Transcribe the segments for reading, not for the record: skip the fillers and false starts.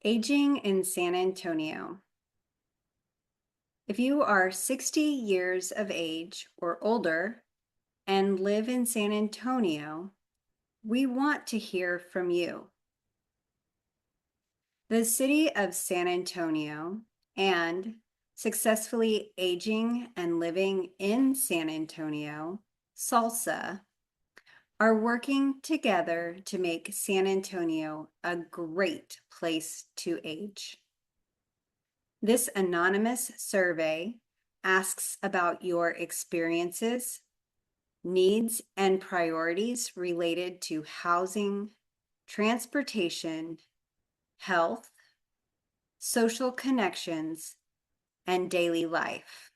Aging in San Antonio. If you are 60 years of age or older and live in San Antonio, we want to hear from you. The City of San Antonio and Successfully Aging and Living in San Antonio, SALSA, are working together to make San Antonio a great place to age. This anonymous survey asks about your experiences, needs, and priorities related to housing, transportation, health, social connections, and daily life.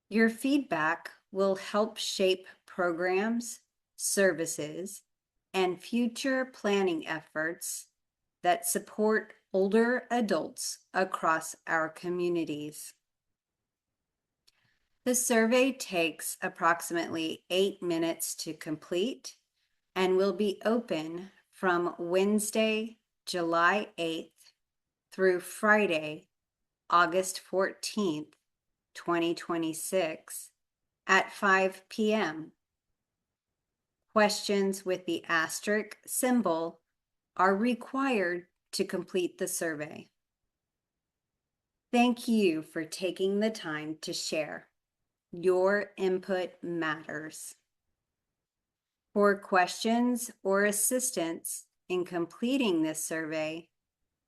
Your feedback will help shape programs, services, and future planning efforts that support older adults across our communities. The survey takes approximately 8 minutes to complete and will be open from Wednesday, July 8th through Friday, August 14th, 2026 at 5 p.m. Questions with the asterisk symbol are required to complete the survey. Thank you for taking the time to share. Your input matters. For questions or assistance in completing this survey,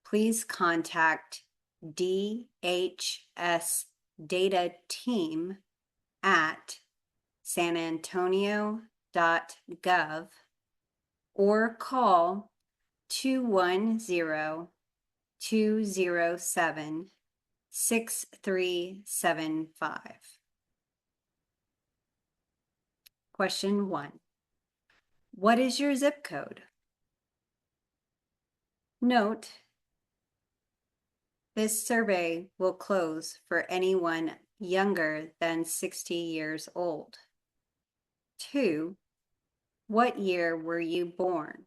please contact DHS Data Team at sanantonio.gov or call 210-207-6375. Question 1. What is your zip code? Note, this survey will close for anyone younger than 60 years old. 2. What year were you born?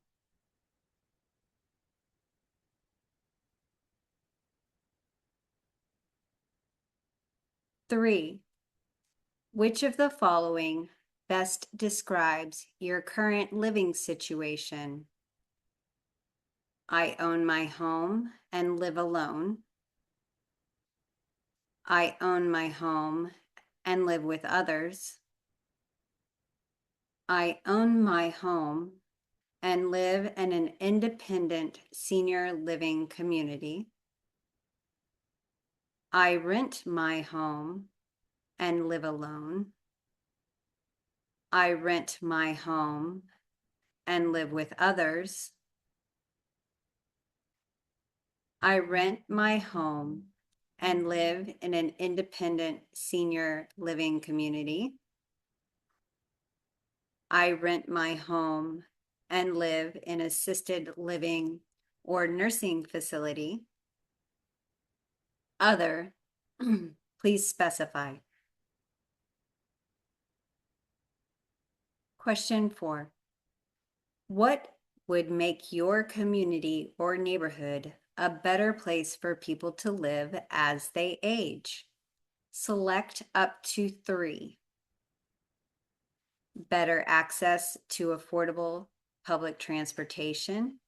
3. Which of the following best describes your current living situation? I own my home and live alone. I own my home and live with others. I own my home and live in an independent senior living community. I rent my home and live alone. I rent my home and live with others. I rent my home and live in an independent senior living community. I rent my home and live in assisted living or nursing facility. Other, please specify. Question 4. What would make your community or neighborhood a better place for people to live as they age? Select up to 3. Better access to affordable public transportation,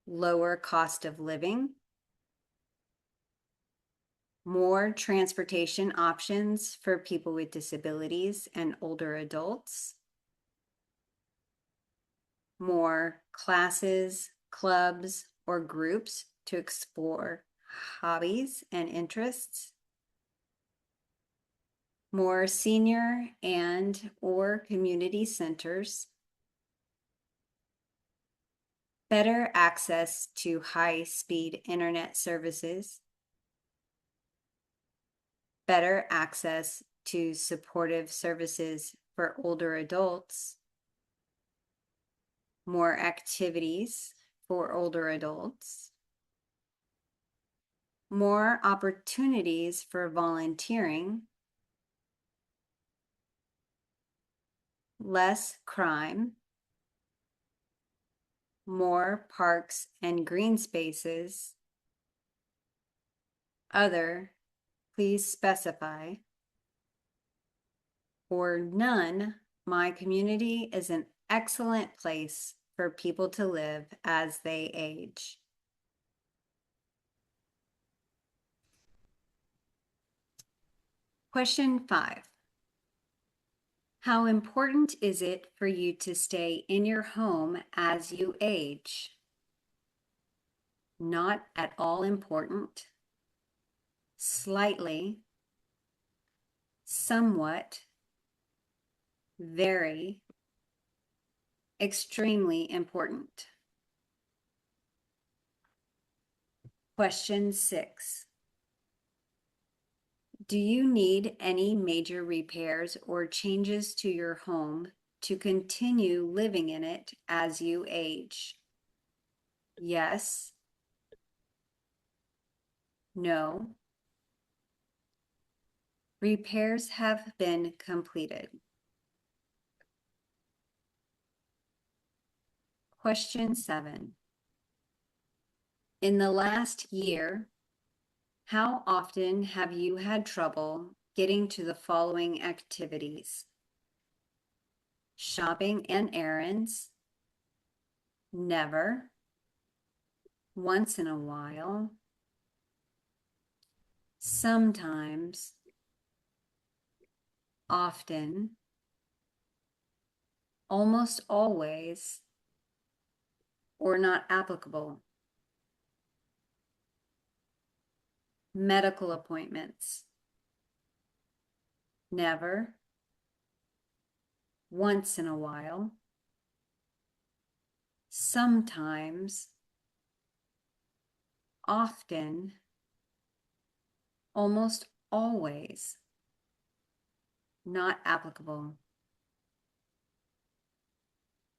lower cost of living, more transportation options for people with disabilities and older adults, more classes, clubs, or groups to explore hobbies and interests, more senior and or community centers, better access to high-speed internet services, better access to supportive services for older adults, more activities for older adults, more opportunities for volunteering, less crime, more parks and green spaces. Other, please specify. Or none, my community is an excellent place for people to live as they age. Question 5. How important is it for you to stay in your home as you age? Not at all important. Slightly. Somewhat. Very. Extremely important. Question 6. Do you need any major repairs or changes to your home to continue living in it as you age? Yes. No. Repairs have been completed. Question 7. In the last year, how often have you had trouble getting to the following activities? Shopping and errands? Never. Once in a while? Sometimes? Often? Almost always? Or not applicable? Medical appointments? Never. Once in a while? Sometimes? Often? Almost always? Not applicable.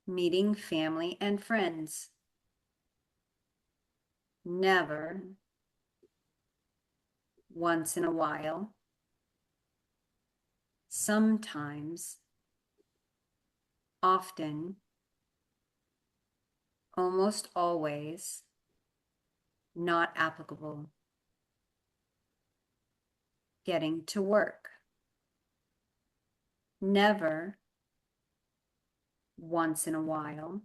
Meeting family and friends? Never. Once in a while? Sometimes? Often? Almost always? Not applicable. Getting to work? Never. Once in a while?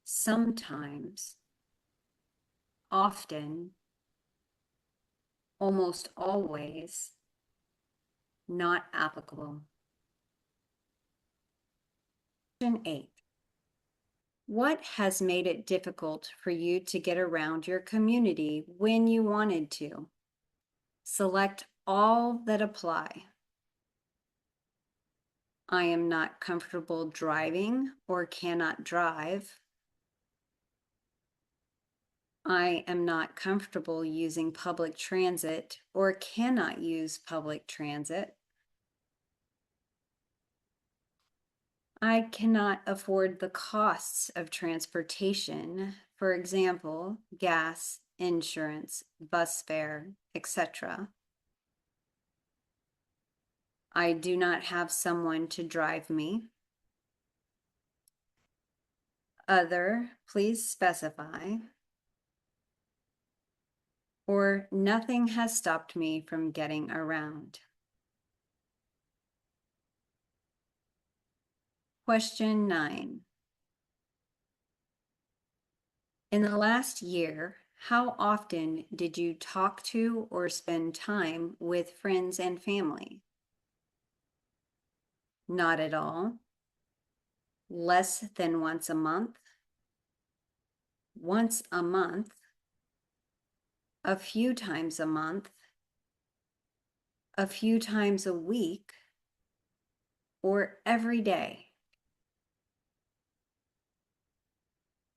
Sometimes? Often? Almost always? Not applicable. Question 8. What has made it difficult for you to get around your community when you wanted to? Select all that apply. I am not comfortable driving or cannot drive. I am not comfortable using public transit or cannot use public transit. I cannot afford the costs of transportation, for example, gas, insurance, bus fare, etc. I do not have someone to drive me. Other, please specify. Or nothing has stopped me from getting around. Question 9. In the last year, how often did you talk to or spend time with friends and family? Not at all. Less than once a month. Once a month. A few times a month. A few times a week. Or every day.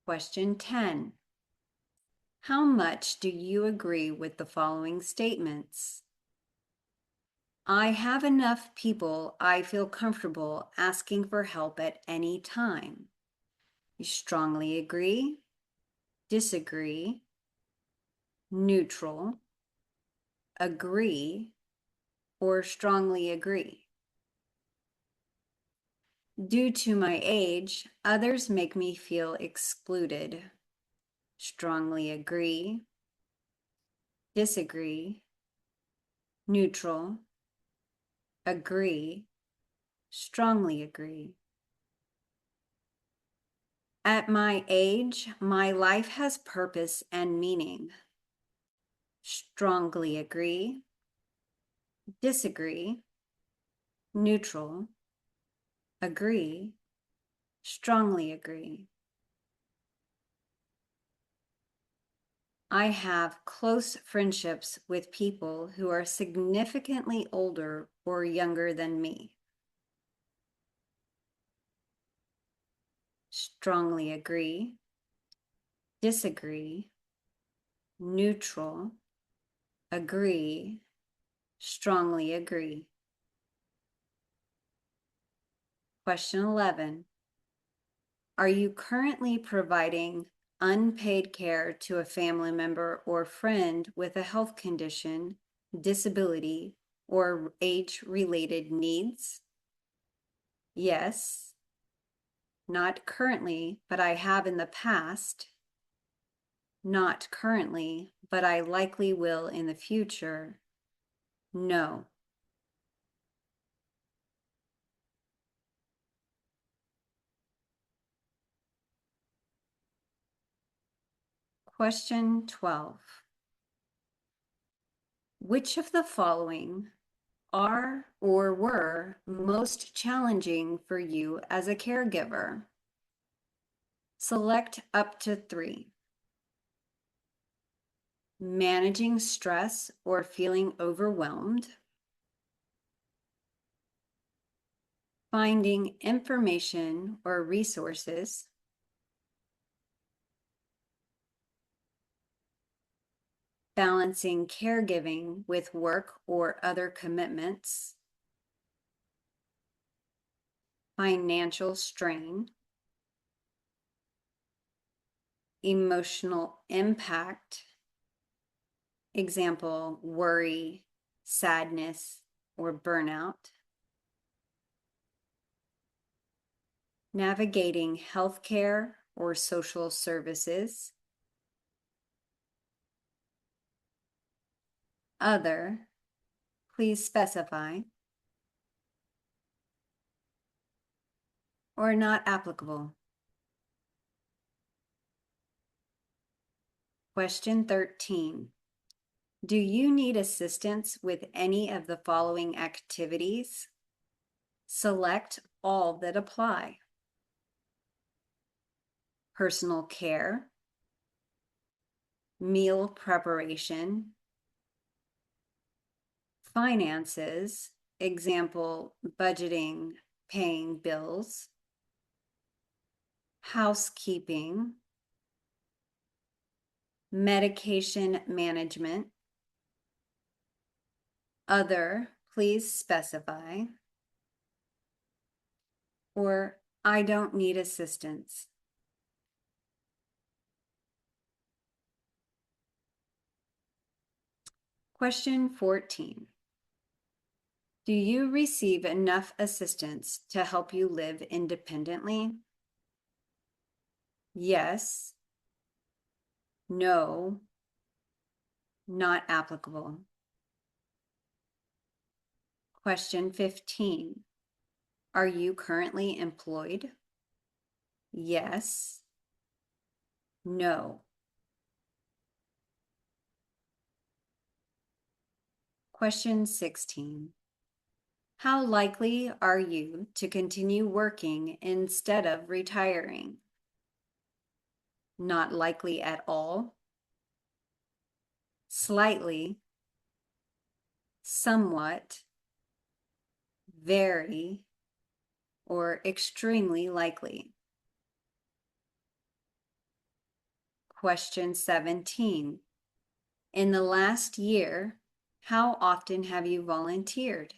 Question 10. How much do you agree with the following statements? I have enough people I feel comfortable asking for help at any time. You strongly agree, disagree, neutral, agree, or strongly agree. Due to my age, others make me feel excluded. Strongly agree, disagree, neutral, agree, strongly agree. At my age, my life has purpose and meaning. Strongly agree, disagree, neutral, agree, strongly agree. I have close friendships with people who are significantly older or younger than me. Strongly agree, disagree, neutral, agree, strongly agree. Question 11. Are you currently providing unpaid care to a family member or friend with a health condition, disability, or age-related needs? Yes. Not currently, but I have in the past. Not currently, but I likely will in the future. No. Question 12. Which of the following are or were most challenging for you as a caregiver? Select up to 3. Managing stress or feeling overwhelmed. Finding information or resources. Balancing caregiving with work or other commitments. Financial strain. Emotional impact. Example, worry, sadness, or burnout. Navigating healthcare or social services. Other, please specify. Or not applicable. Question 13. Do you need assistance with any of the following activities? Select all that apply. Personal care, meal preparation, finances, example, budgeting, paying bills, housekeeping, medication management. Other, please specify. Or I don't need assistance. Question 14. Do you receive enough assistance to help you live independently? Yes. No. Not applicable. Question 15. Are you currently employed? Yes. No. Question 16. How likely are you to continue working instead of retiring? Not likely at all. Slightly. Somewhat. Very. Or extremely likely. Question 17. In the last year, how often have you volunteered?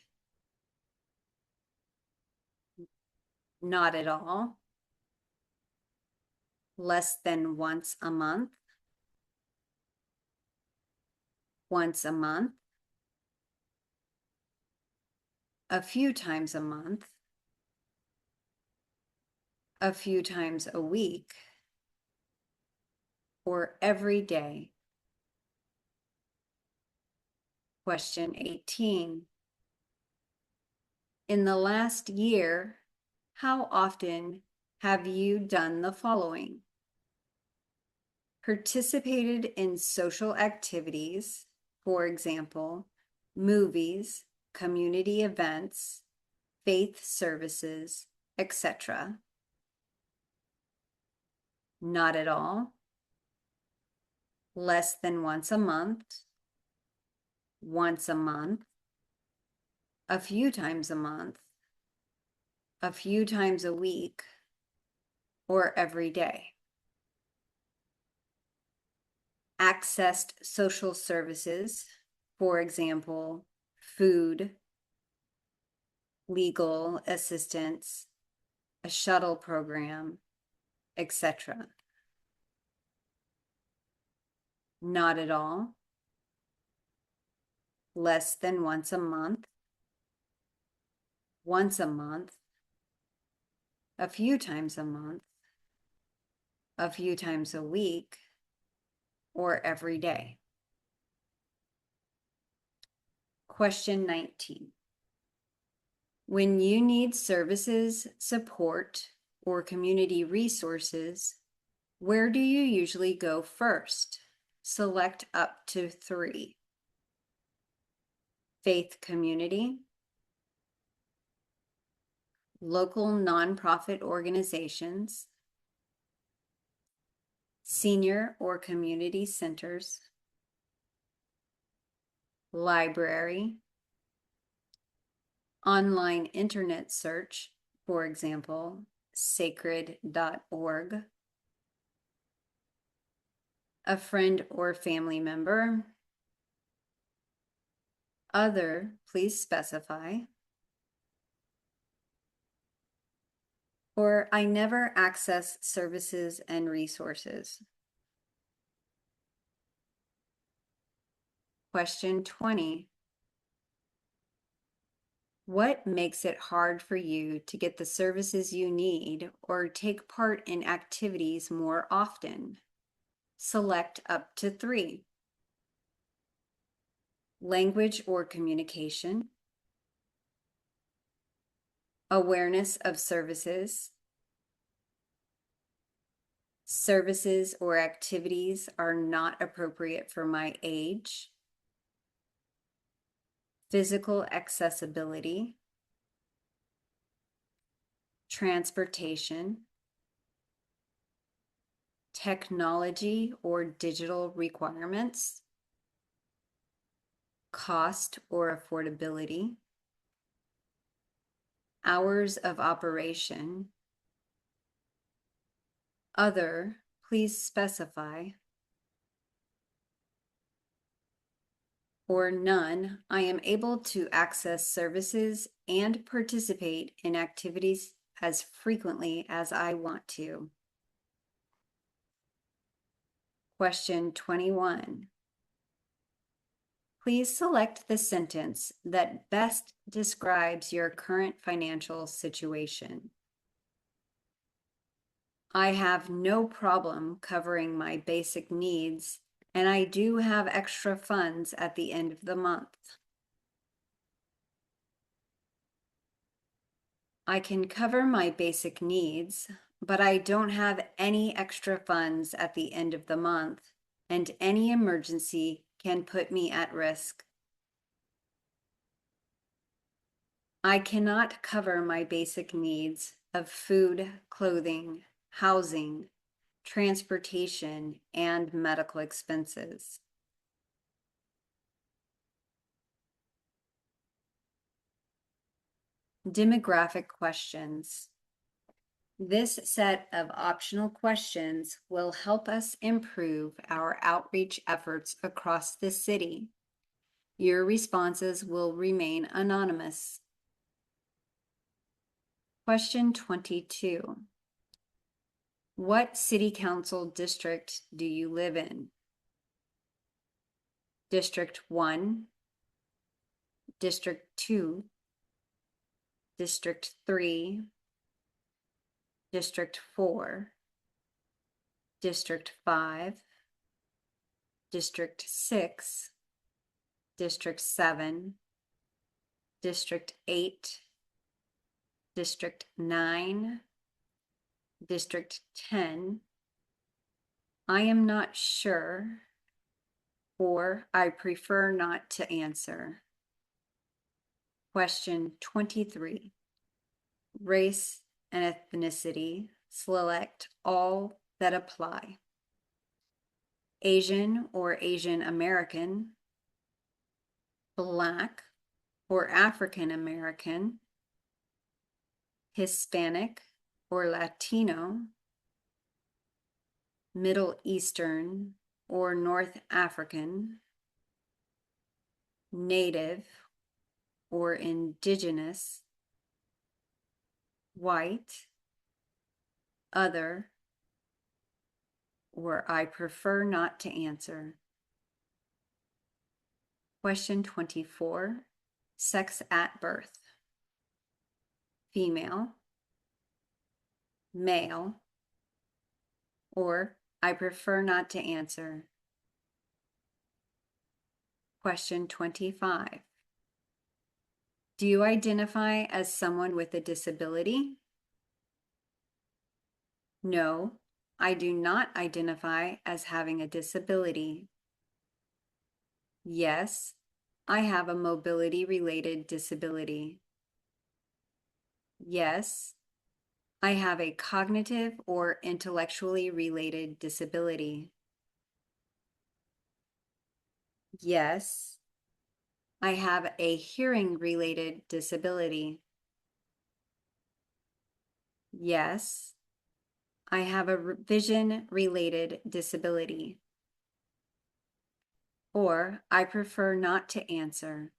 Not at all. Less than once a month. Once a month. A few times a month. a few times a week, or every day? Question 18. In the last year, how often have you done the following? Participated in social activities, for example, movies, community events, faith services, etc. Not at all. Less than once a month. Once a month. A few times a month. A few times a week, or every day. Accessed social services, for example, food, legal assistance, a shuttle program, etc. Not at all. Less than once a month. Once a month. A few times a month. A few times a week, or every day. Question 19. When you need services, support, or community resources, where do you usually go first? Select up to 3. Faith community, local nonprofit organizations, senior or community centers, library, online internet search, for example, sacred.org, a friend or family member, other, please specify, or I never access services and resources. Question 20. What makes it hard for you to get the services you need or take part in activities more often? Select up to 3. Language or communication, awareness of services, services or activities are not appropriate for my age, physical accessibility, transportation, technology or digital requirements, cost or affordability, hours of operation, other, please specify, or none, I am able to access services and participate in activities as frequently as I want to. Question 21. Please select the sentence that best describes your current financial situation. I have no problem covering my basic needs, and I do have extra funds at the end of the month. I can cover my basic needs, but I don't have any extra funds at the end of the month, and any emergency can put me at risk. I cannot cover my basic needs of food, clothing, housing, transportation, and medical expenses. Demographic questions. This set of optional questions will help us improve our outreach efforts across the city. Your responses will remain anonymous. Question 22. What city council district do you live in? District 1, District 2, District 3, District 4, District 5, District 6, District 7, District 8, District 9, District 10, I am not sure, or I prefer not to answer. Question 23. Race and ethnicity, select all that apply. Asian or Asian American, Black or African American, Hispanic or Latino, Middle Eastern or North African, Native or Indigenous, White, Other, or I prefer not to answer. Question 24, sex at birth. Female, male, or I prefer not to answer. Question 25. Do you identify as someone with a disability? No, I do not identify as having a disability. Yes, I have a mobility-related disability. Yes, I have a cognitive or intellectually related disability. Yes, I have a hearing-related disability. Yes, I have a vision-related disability. Or I prefer not to answer.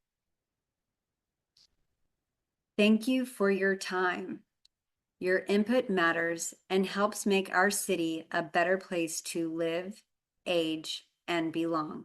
Thank you for your time. Your input matters and helps make our city a better place to live, age, and belong.